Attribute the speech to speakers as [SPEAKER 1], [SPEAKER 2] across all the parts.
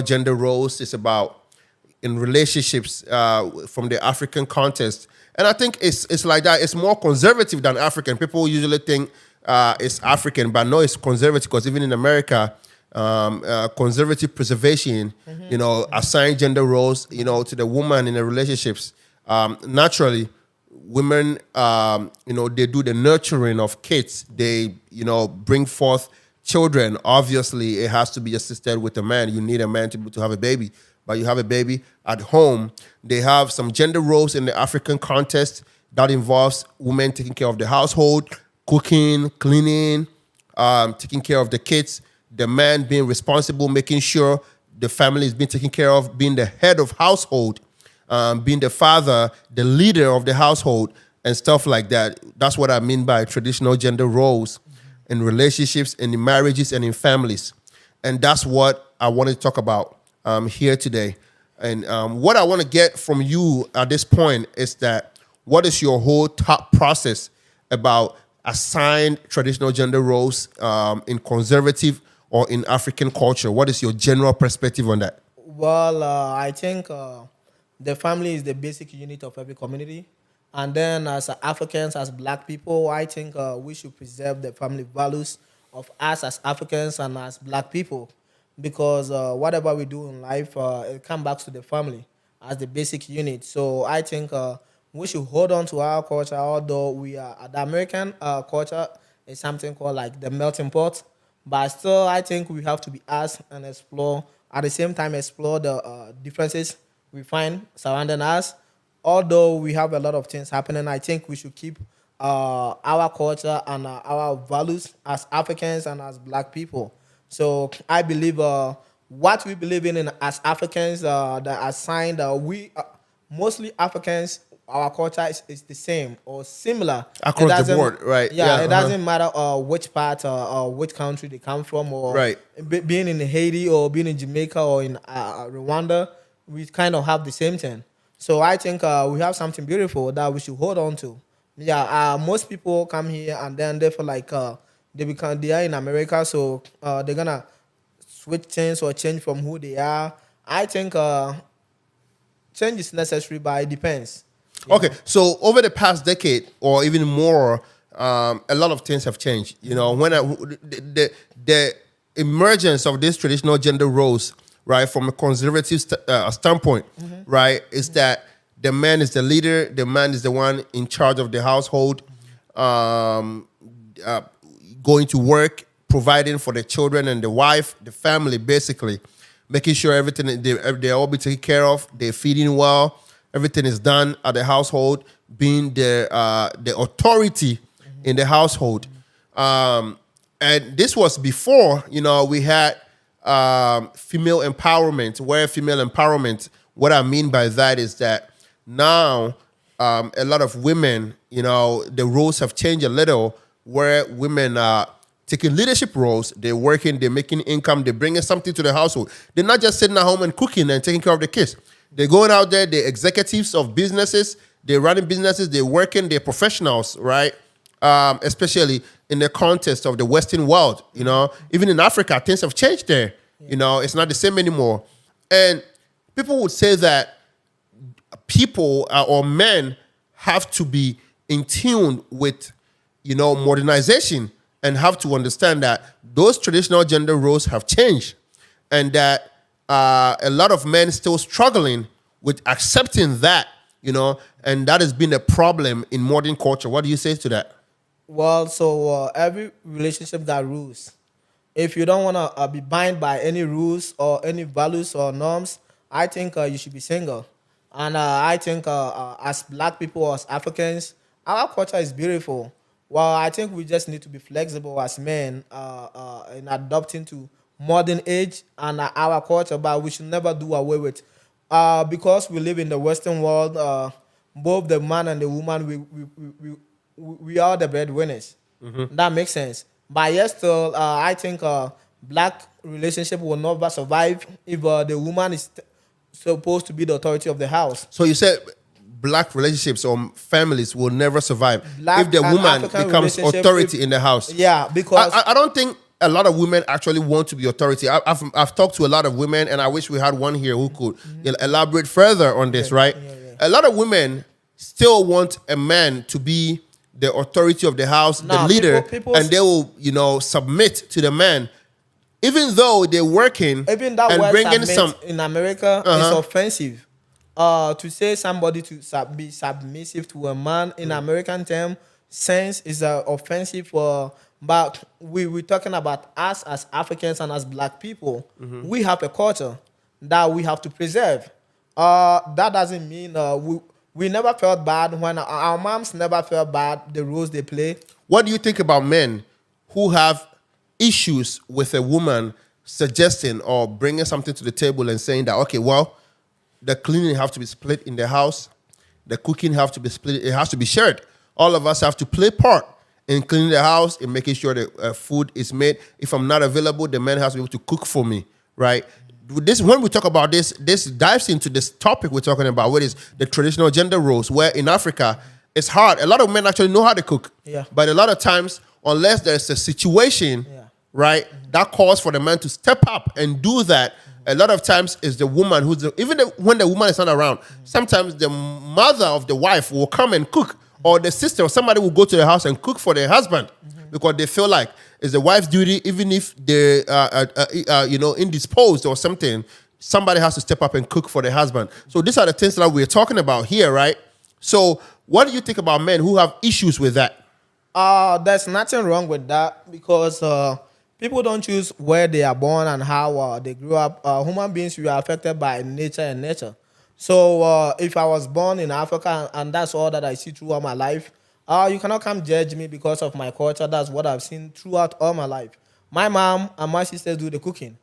[SPEAKER 1] gender roles. It's about in relationships from the African context, and I think it's like that. It's more conservative than African. People usually think it's African, but no, it's conservative because even in America, conservative preservation, assign gender roles, to the woman in the relationships. Naturally, women, they do the nurturing of kids. They, bring forth children. Obviously, it has to be assisted with a man. You need a man to have a baby. But you have a baby at home. They have some gender roles in the African context that involves women taking care of the household, cooking, cleaning, taking care of the kids, the man being responsible, making sure the family is being taken care of, being the head of household, being the father, the leader of the household, and stuff like that. That's what I mean by traditional gender roles in relationships, and in marriages, and in families. And that's what I want to talk about here today. And what I want to get from you at this point is that what is your whole thought process about assigned traditional gender roles in conservative or in African culture? What is your general perspective on that?
[SPEAKER 2] Well, I think the family is the basic unit of every community. And then as Africans, as black people, I think we should preserve the family values of us as Africans and as black people. Because whatever we do in life, it comes back to the family as the basic unit. So I think we should hold on to our culture, although we are the American culture is something called like the melting pot. But still, I think we have to be asked and explore, at the same time, explore the differences we find surrounding us. Although we have a lot of things happening, I think we should keep our culture and our values as Africans and as black people. So I believe what we believe in as Africans, that are signed, we mostly Africans, our culture is the same or similar
[SPEAKER 1] Across the board, right?
[SPEAKER 2] Yeah, it doesn't matter which part or which country they come from, or
[SPEAKER 1] right.
[SPEAKER 2] Being in Haiti or being in Jamaica or in Rwanda, we kind of have the same thing. So I think we have something beautiful that we should hold on to. Yeah, most people come here and then they feel like they are in America, so they're gonna switch things or change from who they are. I think change is necessary, but it depends.
[SPEAKER 1] Okay, so over the past decade or even more, a lot of things have changed. When the emergence of these traditional gender roles, right, from a conservative standpoint, right, is that the man is the leader, the man is the one in charge of the household, going to work, providing for the children and the wife, the family, basically, making sure everything they all be taken care of, they're feeding well, everything is done at the household, being the authority in the household. And this was before, we had female empowerment, what I mean by that is that now a lot of women, the roles have changed a little, where women are taking leadership roles, they're working, they're making income, they're bringing something to the household. They're not just sitting at home and cooking and taking care of the kids. They're going out there, they're executives of businesses, they're running businesses, they're working, they're professionals, right? Especially in the context of the Western world, Even in Africa, things have changed there. It's not the same anymore. And people would say that people or men have to be in tune with, modernization, and have to understand that those traditional gender roles have changed, and that a lot of men still struggling with accepting that, and that has been a problem in modern culture. What do you say to that?
[SPEAKER 2] Well, so every relationship got rules. If you don't want to be bound by any rules or any values or norms, I think you should be single. And I think as black people, as Africans, our culture is beautiful. Well, I think we just need to be flexible as men in adopting to modern age and our culture, but we should never do away with. Because we live in the Western world, both the man and the woman, we are the breadwinners. That makes sense. But yes, still, I think black relationship will never survive if the woman is supposed to be the authority of the house.
[SPEAKER 1] So you said black relationships or families will never survive if the woman becomes authority in the house.
[SPEAKER 2] Yeah, because
[SPEAKER 1] I don't think a lot of women actually want to be authority. I've talked to a lot of women, and I wish we had one here who could elaborate further on this. Right, a lot of women still want a man to be the authority of the house, the
[SPEAKER 2] Nah,
[SPEAKER 1] leader,
[SPEAKER 2] people
[SPEAKER 1] and they will, submit to the man, even though they're working
[SPEAKER 2] Even that
[SPEAKER 1] and
[SPEAKER 2] word
[SPEAKER 1] bringing
[SPEAKER 2] submit
[SPEAKER 1] some.
[SPEAKER 2] in America is offensive. To say somebody to be submissive to a man in American term sense is offensive for. But we're talking about us as Africans and as black people. We have a culture that we have to preserve. That doesn't mean we never felt bad when our moms never felt bad the roles they play.
[SPEAKER 1] What do you think about men who have issues with a woman suggesting or bringing something to the table and saying that, okay, well, the cleaning have to be split in the house, the cooking have to be split, it has to be shared. All of us have to play part in cleaning the house, in making sure the food is made. If I'm not available, the man has to be able to cook for me, right? This, when we talk about this dives into this topic we're talking about, what is the traditional gender roles, where in Africa, it's hard. A lot of men actually know how to cook.
[SPEAKER 2] Yeah.
[SPEAKER 1] But a lot of times, unless there's a situation, right, that calls for the man to step up and do that, a lot of times it's the woman who's, when the woman is not around, sometimes the mother of the wife will come and cook, or the sister or somebody will go to the house and cook for their husband because they feel like it's the wife's duty, even if they're, indisposed or something, somebody has to step up and cook for their husband. So these are the things that we're talking about here, right? So what do you think about men who have issues with that?
[SPEAKER 2] There's nothing wrong with that because people don't choose where they are born and how they grew up. Human beings, we are affected by nature and nature. So if I was born in Africa and that's all that I see throughout my life, you cannot come judge me because of my culture. That's what I've seen throughout all my life. My mom and my sisters do the cooking.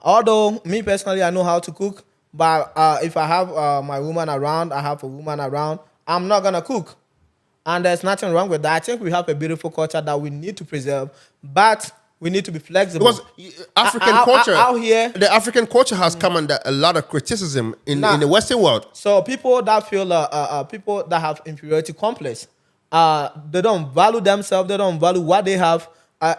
[SPEAKER 2] Although me personally, I know how to cook, but if I have my woman around, I have a woman around, I'm not gonna cook. And there's nothing wrong with that. I think we have a beautiful culture that we need to preserve, but we need to be flexible.
[SPEAKER 1] Because African culture,
[SPEAKER 2] out here,
[SPEAKER 1] the African culture has come under a lot of criticism in the Western world.
[SPEAKER 2] So people that feel, people that have inferiority complex, they don't value themselves, they don't value what they have.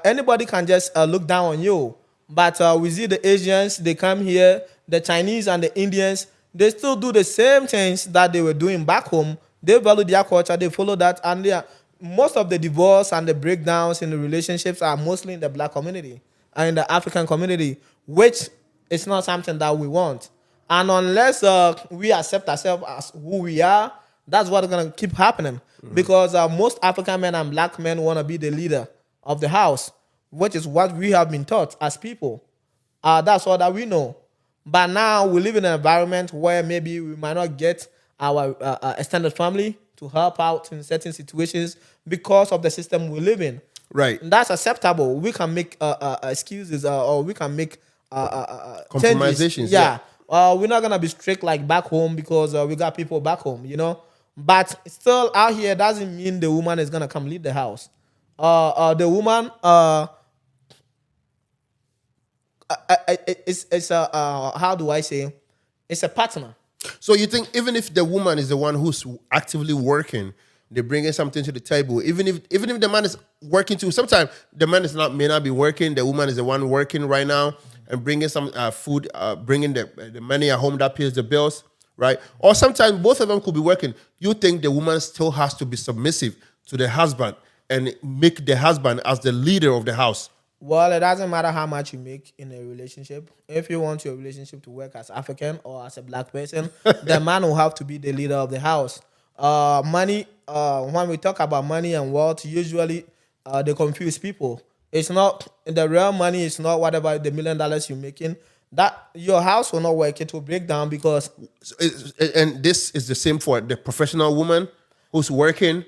[SPEAKER 2] Anybody can just look down on you. But we see the Asians, they come here, the Chinese and the Indians, they still do the same things that they were doing back home. They value their culture, they follow that, and most of the divorce and the breakdowns in the relationships are mostly in the black community and in the African community, which is not something that we want. And unless we accept ourselves as who we are, that's what's going to keep happening. Because most African men and black men want to be the leader of the house, which is what we have been taught as people. That's all that we know. But now we live in an environment where maybe we might not get our extended family to help out in certain situations because of the system we live in.
[SPEAKER 1] Right.
[SPEAKER 2] And that's acceptable. We can make excuses or we can make
[SPEAKER 1] compromisations.
[SPEAKER 2] Yeah. We're not going to be strict like back home because we got people back home, But still out here doesn't mean the woman is going to come lead the house. The woman, it's how do I say? It's a partner.
[SPEAKER 1] So you think even if the woman is the one who's actively working, they're bringing something to the table. Even if the man is working too, sometimes the man may not be working. The woman is the one working right now and bringing some food, bringing the money at home that pays the bills, right? Or sometimes both of them could be working. You think the woman still has to be submissive to the husband and make the husband as the leader of the house?
[SPEAKER 2] Well, it doesn't matter how much you make in a relationship. If you want your relationship to work as African or as a black person, the man will have to be the leader of the house. Money, when we talk about money and wealth, usually they confuse people. It's not, the real money is not whatever the $1 million you're making. That your house will not work, it will break down because...
[SPEAKER 1] And this is the same for the professional woman who's working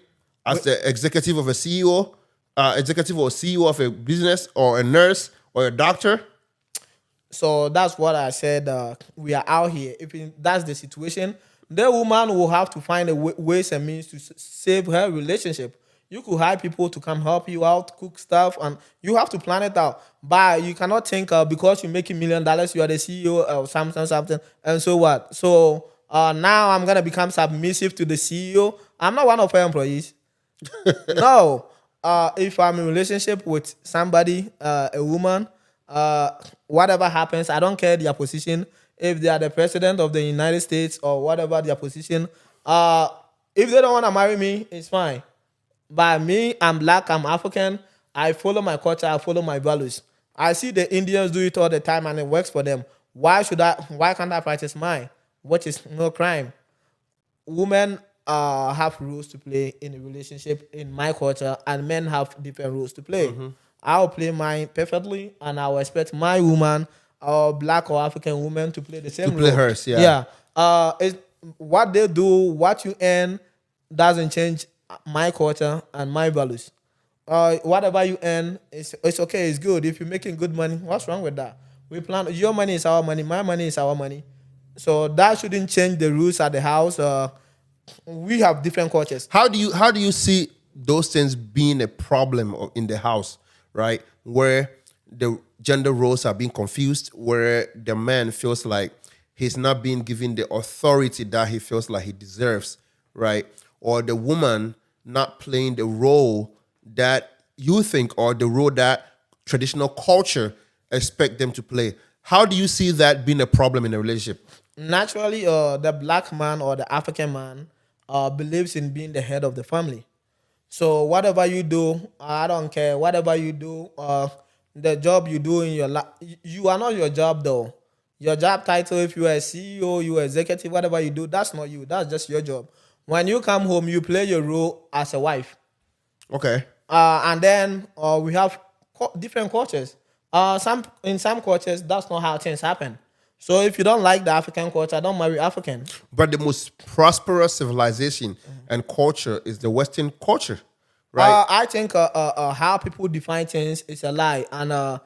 [SPEAKER 1] as the executive of a CEO, executive or CEO of a business, or a nurse or a doctor.
[SPEAKER 2] So that's what I said. We are out here. If that's the situation, the woman will have to find ways and means to save her relationship. You could hire people to come help you out, cook stuff, and you have to plan it out. But you cannot think because you're making $1 million, you are the CEO of something, and so what? So now I'm gonna become submissive to the CEO. I'm not one of her employees. No. if I'm in a relationship with somebody, a woman, whatever happens, I don't care their position. If they are the president of the United States or whatever their position, uh, if they don't want to marry me, it's fine. But me, I'm black, I'm African. I follow my culture, I follow my values. I see the Indians do it all the time and it works for them. Why should I? Why can't I practice mine? Which is no crime. Women have rules to play in a relationship in my culture, and men have different rules to play. I'll play mine perfectly, and I'll expect my woman or black or African woman to play the same
[SPEAKER 1] play
[SPEAKER 2] role.
[SPEAKER 1] hers, yeah.
[SPEAKER 2] Yeah. It's, what they do, what you earn, doesn't change my culture and my values. Whatever you earn, it's okay, it's good. If you're making good money, what's wrong with that? We plan. Your money is our money. My money is our money. So that shouldn't change the rules at the house. We have different cultures.
[SPEAKER 1] How do you see those things being a problem in the house, right? Where the gender roles are being confused, where the man feels like he's not being given the authority that he feels like he deserves, right? Or the woman not playing the role that you think, or the role that traditional culture expect them to play. How do you see that being a problem in a relationship?
[SPEAKER 2] Naturally, the black man or the African man believes in being the head of the family. So whatever you do, I don't care. Whatever you do, the job you do in your life, you are not your job though. Your job title, if you are a CEO, you are executive, whatever you do, that's not you. That's just your job. When you come home, you play your role as a wife.
[SPEAKER 1] Okay.
[SPEAKER 2] And then we have different cultures. Some in some cultures, that's not how things happen. So if you don't like the African culture, don't marry African.
[SPEAKER 1] But the most prosperous civilization and culture is the Western culture, right?
[SPEAKER 2] I think how people define things is a lie, and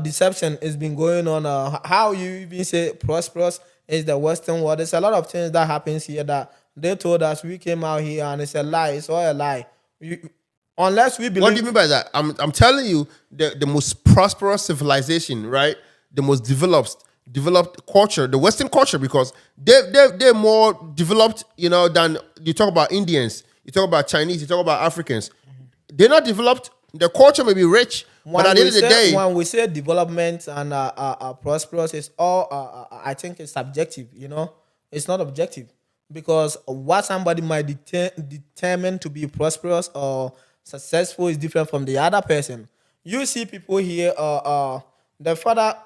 [SPEAKER 2] deception has been going on. How you even say prosperous is the Western world. There's a lot of things that happens here that they told us we came out here, and it's a lie. It's all a lie. Unless we believe.
[SPEAKER 1] What do you mean by that? I'm telling you, the most prosperous civilization, right? The most developed culture, the Western culture, because they're more developed, than you talk about Indians, you talk about Chinese, you talk about Africans. They're not developed. Their culture may be rich, but at the end of the day,
[SPEAKER 2] when we say development and prosperous, it's all I think it's subjective. It's not objective, because what somebody might determine to be prosperous or successful is different from the other person. You see people here, the father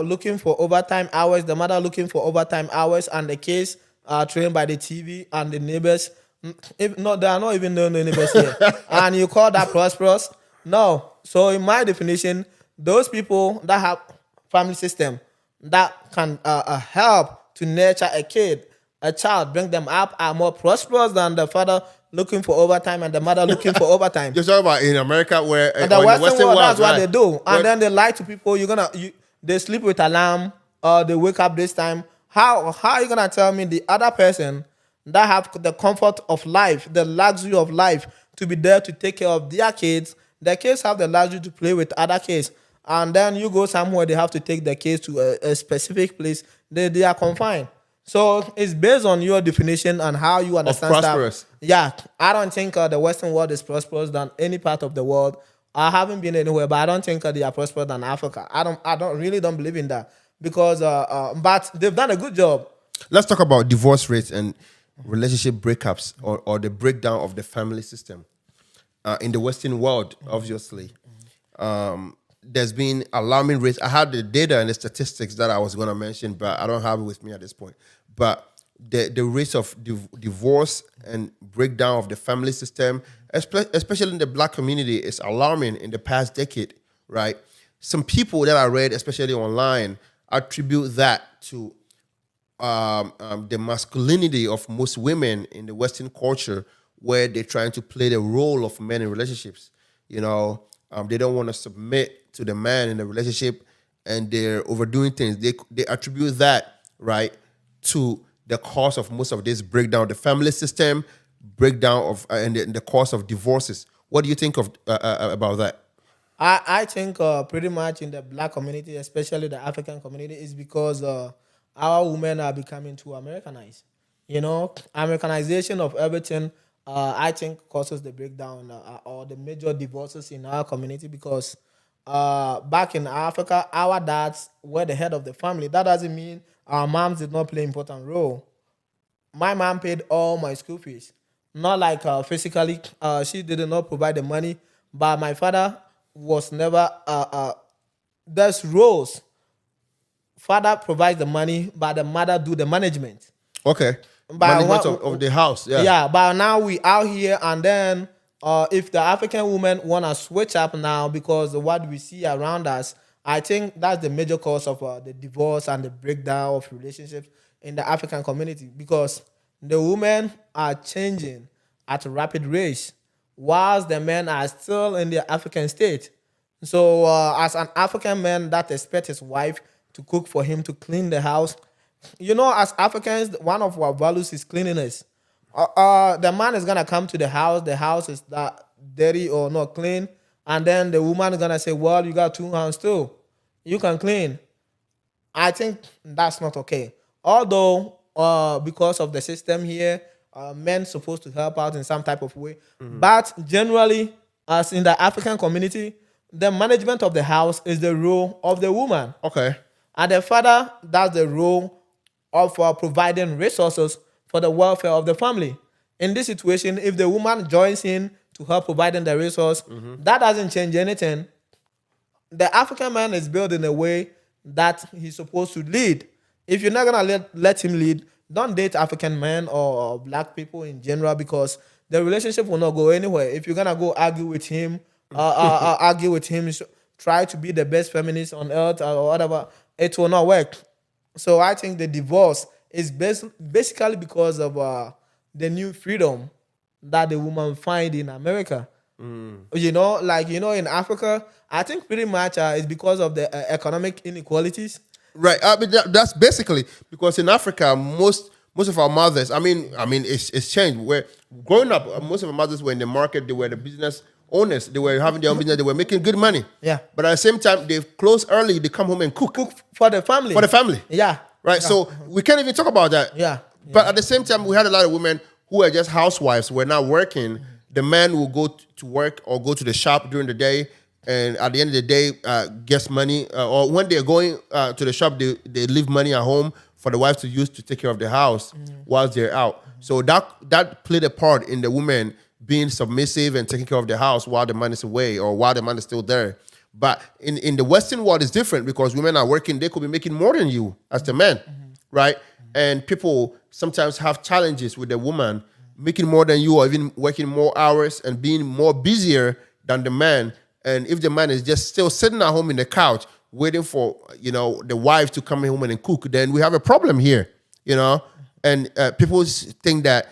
[SPEAKER 2] looking for overtime hours, the mother looking for overtime hours, and the kids are trained by the TV and the neighbors. If not, they are not even known the neighbors here. And you call that prosperous? No. So in my definition, those people that have family system that can help to nurture a child, bring them up, are more prosperous than the father looking for overtime and the mother looking for overtime.
[SPEAKER 1] you're talking about in America, where
[SPEAKER 2] And the Western world, that's what
[SPEAKER 1] right?
[SPEAKER 2] they do. And then they lie to people. They sleep with alarm, they wake up this time. How are you gonna tell me the other person that have the comfort of life, the luxury of life, to be there to take care of their kids? The kids have the luxury to play with other kids. And then you go somewhere, they have to take the kids to a specific place. They are confined. So it's based on your definition and how you understand
[SPEAKER 1] prosperous.
[SPEAKER 2] stuff. Yeah, I don't think the Western world is prosperous than any part of the world. I haven't been anywhere, but I don't think they are prosperous than Africa. I don't believe in that, because but they've done a good job.
[SPEAKER 1] Let's talk about divorce rates and relationship breakups, or the breakdown of the family system in the Western world. Obviously, there's been alarming rates. I had the data and the statistics that I was going to mention, but I don't have it with me at this point. But the rates of divorce and breakdown of the family system, especially in the black community, is alarming in the past decade, right? Some people that I read, especially online, attribute that to the masculinity of most women in the Western culture, where they're trying to play the role of men in relationships. They don't want to submit to the man in the relationship, and they're overdoing things. They attribute that, right, to the cause of most of this breakdown of the family system, breakdown of and the cause of divorces. What do you think of about that?
[SPEAKER 2] I think pretty much in the black community, especially the African community, is because our women are becoming too Americanized. Americanization of everything I think causes the breakdown or the major divorces in our community because back in Africa, our dads were the head of the family. That doesn't mean our moms did not play important role. My mom paid all my school fees. Not like physically, she did not provide the money, but my father was never. There's roles. Father provides the money, but the mother do the management.
[SPEAKER 1] Okay.
[SPEAKER 2] But
[SPEAKER 1] Management of the house. Yeah.
[SPEAKER 2] yeah, but now we out here and then if the African women wanna switch up now because of what we see around us, I think that's the major cause of the divorce and the breakdown of relationships in the African community because the women are changing at a rapid rate, whilst the men are still in the African state. So, as an African man that expects his wife to cook for him to clean the house, as Africans, one of our values is cleanliness. The man is gonna come to the house. The house is that dirty or not clean, and then the woman is gonna say, "Well, you got 2 hands too. You can clean." I think that's not okay. Although, because of the system here, men supposed to help out in some type of way. But generally, as in the African community, the management of the house is the role of the woman,
[SPEAKER 1] Okay.
[SPEAKER 2] and the father does the role of providing resources for the welfare of the family. In this situation, if the woman joins in to help providing the resource, that doesn't change anything. The African man is built in a way that he's supposed to lead. If you're not gonna let him lead, don't date African men or black people in general because the relationship will not go anywhere. If you're gonna go argue with him, try to be the best feminist on earth or whatever, it will not work. So I think the divorce is basically because of the new freedom that the woman find in America. In Africa, I think pretty much it's because of the economic inequalities.
[SPEAKER 1] Right. I mean, that's basically because in Africa, most of our mothers, it's changed. Where growing up, most of our mothers were in the market. They were the business owners. They were having their own business. They were making good money.
[SPEAKER 2] Yeah.
[SPEAKER 1] But at the same time, they close early. They come home and cook
[SPEAKER 2] For the family.
[SPEAKER 1] for the family.
[SPEAKER 2] Yeah.
[SPEAKER 1] Right.
[SPEAKER 2] Yeah.
[SPEAKER 1] So we can't even talk about that.
[SPEAKER 2] Yeah.
[SPEAKER 1] But at the same time, we had a lot of women who were just housewives, were not working. The man will go to work or go to the shop during the day, and at the end of the day, gets money. Or when they're going to the shop, they leave money at home for the wife to use to take care of the house whilst they're out. So that played a part in the woman being submissive and taking care of the house while the man is away or while the man is still there. But in the Western world, it's different because women are working. They could be making more than you as the man, right? And people sometimes have challenges with the woman making more than you or even working more hours and being more busier than the man. And if the man is just still sitting at home in the couch waiting for, the wife to come home and cook, then we have a problem here, And people think that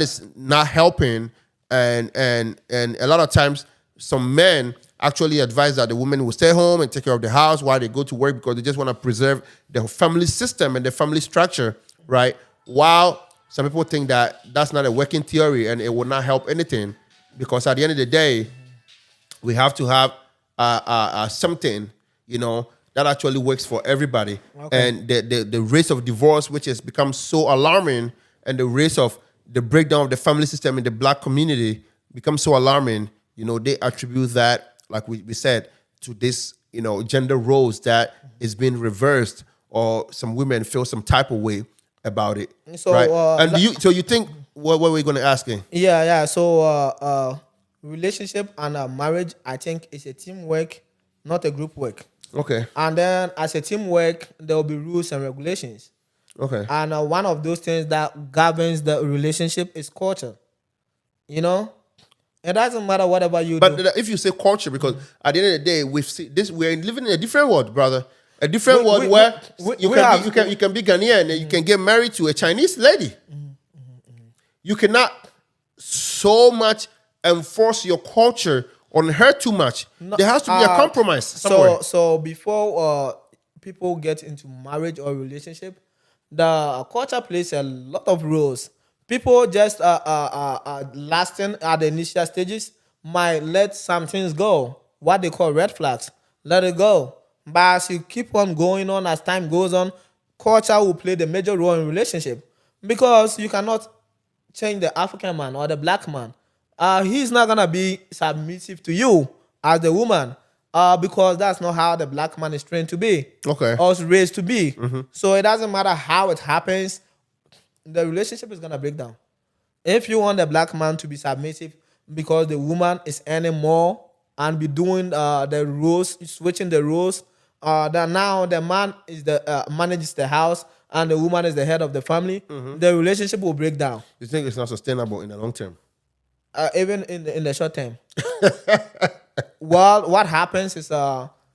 [SPEAKER 1] is not helping. And a lot of times some men actually advise that the women will stay home and take care of the house while they go to work because they just want to preserve the family system and the family structure, right? While some people think that that's not a working theory and it will not help anything because at the end of the day, we have to have something, that actually works for everybody. Okay. And the rate of divorce, which has become so alarming, and the rate of the breakdown of the family system in the black community becomes so alarming, they attribute that, like we said, to this, gender roles that is being reversed or some women feel some type of way about it. So, right? And you think, what were we going to ask him?
[SPEAKER 2] Yeah. So, relationship and marriage, I think, is a teamwork, not a group work.
[SPEAKER 1] Okay.
[SPEAKER 2] And then as a teamwork, there will be rules and regulations.
[SPEAKER 1] Okay.
[SPEAKER 2] And one of those things that governs the relationship is culture. It doesn't matter whatever you do.
[SPEAKER 1] But if you say culture, because at the end of the day, we're living in a different world, brother. A different world where you can be Ghanaian and you can get married to a Chinese lady. You cannot so much enforce your culture on her too much. There has to be a compromise somewhere.
[SPEAKER 2] So before people get into marriage or relationship, the culture plays a lot of roles. People just lasting at the initial stages might let some things go, what they call red flags. Let it go. But as you keep on going on, as time goes on, culture will play the major role in relationship because you cannot change the African man or the black man, he's not gonna be submissive to you as the woman, because that's not how the black man is trained to be,
[SPEAKER 1] Okay.
[SPEAKER 2] or is raised to be. So it doesn't matter how it happens, the relationship is gonna break down. If you want the black man to be submissive because the woman is earning more and be doing the roles, switching the roles, that now the man is the manages the house and the woman is the head of the family, the relationship will break down.
[SPEAKER 1] You think it's not sustainable in the long term?
[SPEAKER 2] Even in the short term. Well, what happens is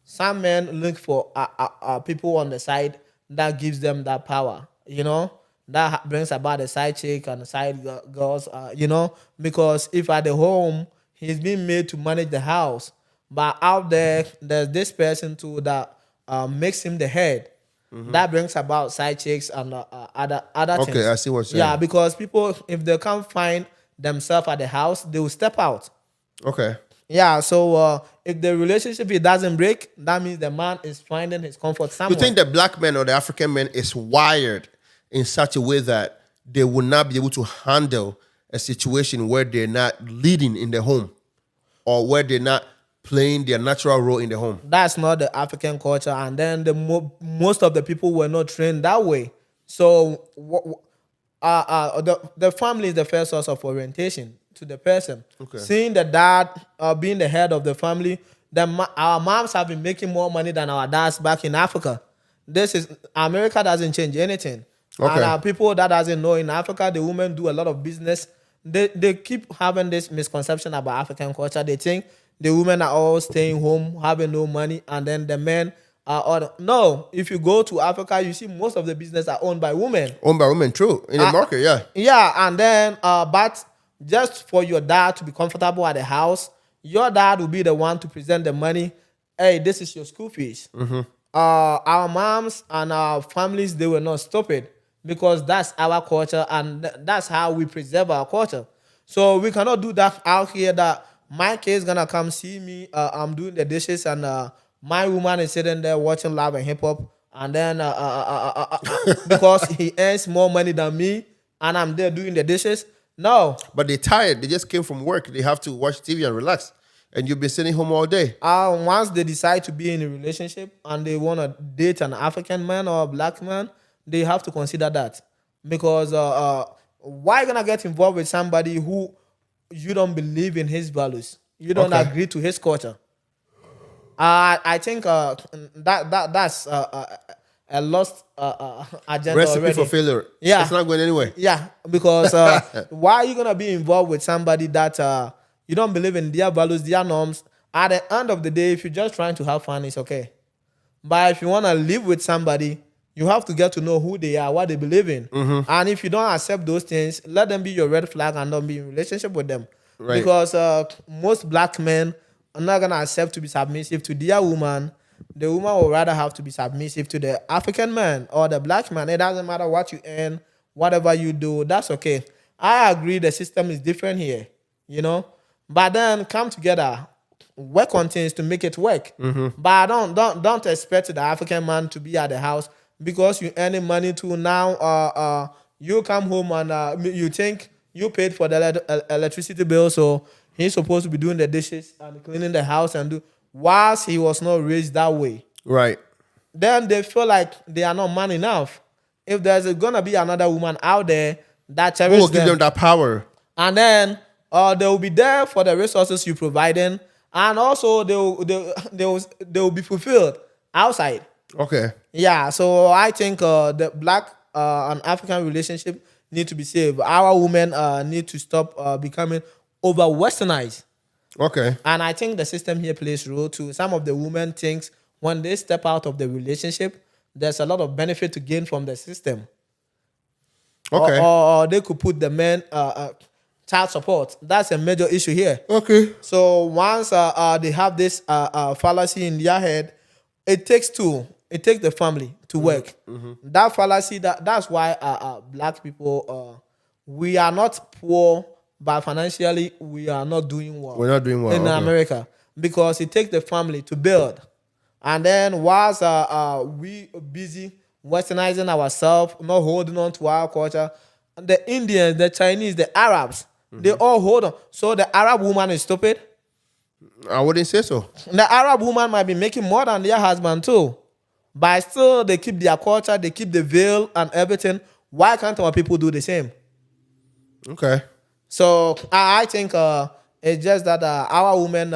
[SPEAKER 2] some men look for people on the side that gives them that power, that brings about the side chick and the side girls, because if at the home he's being made to manage the house, but out there there's this person too that makes him the head. That brings about side chicks and other things.
[SPEAKER 1] Okay, I see what you're saying.
[SPEAKER 2] Yeah, because people, if they can't find themselves at the house, they will step out.
[SPEAKER 1] Okay.
[SPEAKER 2] Yeah, so if the relationship it doesn't break, that means the man is finding his comfort somewhere.
[SPEAKER 1] You think the black man or the African man is wired in such a way that they will not be able to handle a situation where they're not leading in the home or where they're not playing their natural role in the home?
[SPEAKER 2] That's not the African culture, and then most of the people were not trained that way. So the family is the first source of orientation to the person.
[SPEAKER 1] Okay.
[SPEAKER 2] Seeing the dad being the head of the family, our moms have been making more money than our dads back in Africa. America doesn't change anything.
[SPEAKER 1] Okay.
[SPEAKER 2] And people that doesn't know, in Africa, the women do a lot of business. They keep having this misconception about African culture. They think the women are all staying home, having no money, and then the men are no. If you go to Africa, you see most of the business are owned by women.
[SPEAKER 1] Owned by women, true. In the market, yeah.
[SPEAKER 2] Yeah, and then but just for your dad to be comfortable at the house, your dad will be the one to present the money. Hey, this is your school fees. Our moms and our families, they were not stupid, because that's our culture and that's how we preserve our culture. So we cannot do that out here that my kid's gonna come see me, I'm doing the dishes, and my woman is sitting there watching Love and Hip Hop, and then because he earns more money than me and I'm there doing the dishes. No.
[SPEAKER 1] But they're tired. They just came from work. They have to watch TV and relax. And you've been sitting home all day.
[SPEAKER 2] Once they decide to be in a relationship and they want to date an African man or a black man, they have to consider that. Because why gonna get involved with somebody who you don't believe in his values? You don't agree to his culture. I think that's a lost agenda
[SPEAKER 1] Recipe
[SPEAKER 2] already.
[SPEAKER 1] for failure.
[SPEAKER 2] Yeah.
[SPEAKER 1] It's not going anywhere.
[SPEAKER 2] Yeah, because why are you gonna be involved with somebody that you don't believe in their values, their norms? At the end of the day, if you're just trying to have fun, it's okay. But if you want to live with somebody, you have to get to know who they are, what they believe in. And if you don't accept those things, let them be your red flag and don't be in relationship with them.
[SPEAKER 1] Right.
[SPEAKER 2] Because most black men are not gonna accept to be submissive to their woman. The woman will rather have to be submissive to the African man or the black man. It doesn't matter what you earn, whatever you do, that's okay. I agree the system is different here, But then come together, work on things to make it work. But don't expect the African man to be at the house because you earning money too. Now you come home and you think you paid for the electricity bill, so he's supposed to be doing the dishes and cleaning the house and do, whilst he was not raised that way.
[SPEAKER 1] Right.
[SPEAKER 2] Then they feel like they are not man enough. If there's gonna be another woman out there that
[SPEAKER 1] Who
[SPEAKER 2] cherishes
[SPEAKER 1] will give them that power?
[SPEAKER 2] and then they will be there for the resources you providing, and also they will be fulfilled outside.
[SPEAKER 1] Okay.
[SPEAKER 2] Yeah, so I think the black and African relationship need to be saved. Our women need to stop becoming over westernized.
[SPEAKER 1] Okay.
[SPEAKER 2] And I think the system here plays a role too. Some of the women think when they step out of the relationship, there's a lot of benefit to gain from the system.
[SPEAKER 1] Okay.
[SPEAKER 2] Or they could put the men child support. That's a major issue here.
[SPEAKER 1] Okay.
[SPEAKER 2] So once they have this fallacy in their head, it takes two. It takes the family to work. That fallacy, that's why black people, we are not poor, but financially we are not doing well.
[SPEAKER 1] We're not doing well
[SPEAKER 2] in America, because it takes the family to build. And then whilst we busy westernizing ourselves, not holding on to our culture, the Indians, the Chinese, the Arabs, they all hold on. So the Arab woman is stupid.
[SPEAKER 1] I wouldn't say so.
[SPEAKER 2] The Arab woman might be making more than their husband too, but still they keep their culture, they keep the veil and everything. Why can't our people do the same?
[SPEAKER 1] Okay.
[SPEAKER 2] So I think it's just that our women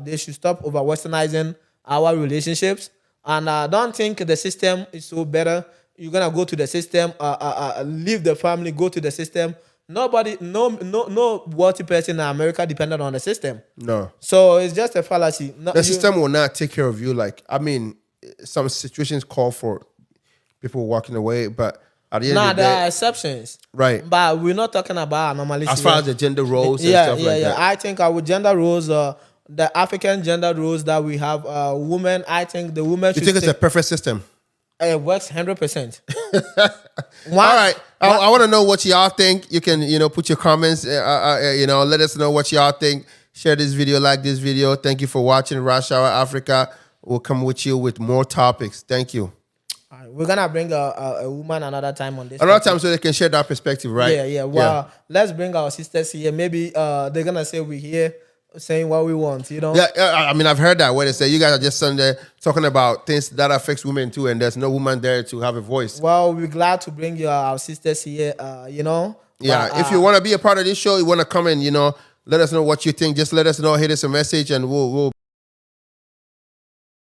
[SPEAKER 2] they should stop over westernizing our relationships, and don't think the system is so better. You're gonna go to the system, leave the family, go to the system. Nobody, no wealthy person in America depended on the system.
[SPEAKER 1] No.
[SPEAKER 2] So it's just a fallacy.
[SPEAKER 1] The system will not take care of you. Like, I mean, some situations call for people walking away, but at the end of the
[SPEAKER 2] there are
[SPEAKER 1] day,
[SPEAKER 2] exceptions.
[SPEAKER 1] right.
[SPEAKER 2] But we're not talking about anomalies.
[SPEAKER 1] As far as the gender roles and stuff like that.
[SPEAKER 2] I think our gender roles, the African gender roles that we have, women, I think the women
[SPEAKER 1] You think it's a perfect system?
[SPEAKER 2] It works 100%.
[SPEAKER 1] All right. I want to know what y'all think. You can, put your comments, let us know what y'all think. Share this video, like this video. Thank you for watching Rush Hour Africa. We'll come with you with more topics. Thank you.
[SPEAKER 2] All right, we're going to bring a woman another time on this.
[SPEAKER 1] Another time so they can share that perspective, right?
[SPEAKER 2] Yeah. Well, let's bring our sisters here. Maybe they're going to say we're here saying what we want,
[SPEAKER 1] Yeah, I mean, I've heard that where they say you guys are just sitting there talking about things that affects women too, and there's no woman there to have a voice.
[SPEAKER 2] Well, we're glad to bring you our sisters here,
[SPEAKER 1] Yeah,
[SPEAKER 2] But,
[SPEAKER 1] if you want to be a part of this show, you want to come and, let us know what you think. Just let us know, hit us a message, and we'll